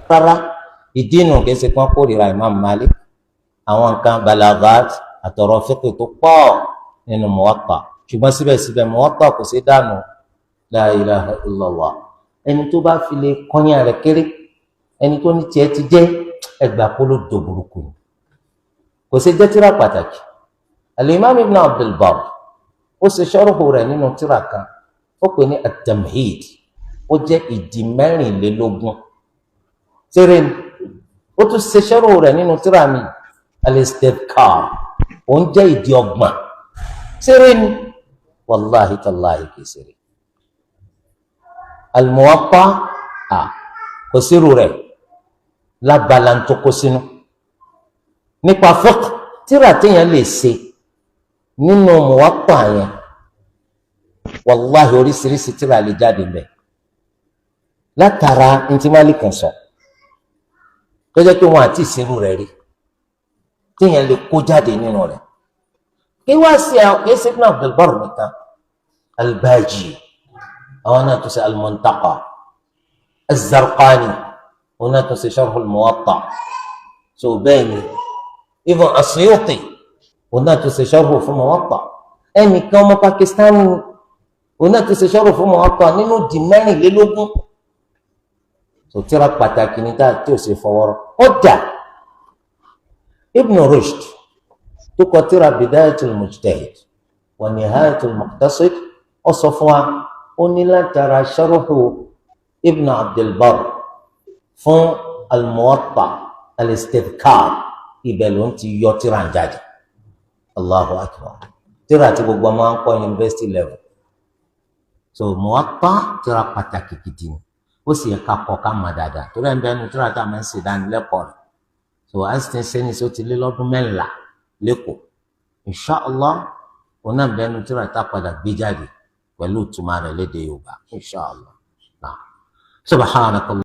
rárá ìdí inú kìí ṣe kí wọ́n kórìíra Imam Malik àwọn nǹkan balagat àtọ̀rọ̀ fiqh tó pọ̀ nínú Muwatta ṣùgbọ́n síbẹ̀síbẹ̀ Muwatta kò sí dànù la ilaha illallah ẹni tó bá fi lè kọ́yìn rẹ̀ kéré ẹni tó ní tiẹ̀ ti jẹ́ ẹgbàá kó ló do burúkú kò sí jẹ́ tírà pàtàkì al-Imam Ibn Abdul Barr ó ṣe sharhu rẹ̀ nínú tírà kan ó pè ní at-Tamhid ó jẹ́ ìdí 24 tírà ni ó tún ṣe sharhu rẹ̀ nínú tírà mi al-Istidhkar ó ń jẹ́ ìdí 30 tírà ni wàláhi tàláhi kìí ṣeré al-Muwatta kò sírù rẹ̀ lábala ń tó kó sínú nípa fiqh tírà téèyàn lè ṣe nínú Muwatta yẹn wàláhi oríṣiríṣi tírà lè jáde mbẹ látara ntí Malik kan sọ tó jẹ́ pé wọn àti ìṣirò rẹ̀ rí téèyàn lè kó jáde nínú rẹ̀ kí wá sí àwọn kí Ibn Abdul Barr nìkan al-Baji àwọn náà tó ṣe al-Muntaqa az-Zarqani àwọn náà tó ṣe sharh al-Muwatta so bẹ́ẹ̀ ni Ibn Asyuti àwọn náà tó ṣe sharh fún Muwatta ẹnìkan ọmọ Pakistani àwọn náà tó ṣe sharh fún Muwatta nínú di 24 so tírà pàtàkì ní táà tí ò ṣe fọwọ́rọ́ ọ̀dà Ibn Rushd tó kọ tírà Bidayatul Mujtahid wa Nihayatul Muqtasid ó sọ fún wa ó ní látara sharhu Ibn Abdul Barr fún al-Muwatta al-Istidhkar ibẹ̀ ló ń ti yọ tírà ń jáde Allahu Akbar tírà tí gbogbo ọmọ ń kọ́ university level so Muwatta tírà pàtàkì gidi ni ó sì yẹ ká kọ́ ká mọ̀ dáadáa torí ẹ̀ ń bẹ́ẹ̀ nu tírà tá a máa ń ṣe ìdánilẹ́kọ̀ọ́ rẹ̀ so einstein sẹ́ni sí ó ti lé lọ́dún 14 lẹ́kọ̀ọ́ inshàlá òun náà bẹ́ẹ̀ nu tírà tá a padà gbé jáde pẹ̀lú ìtumọ̀ rẹ̀ lédè Yorùbá inshàlá náà subhanakallah.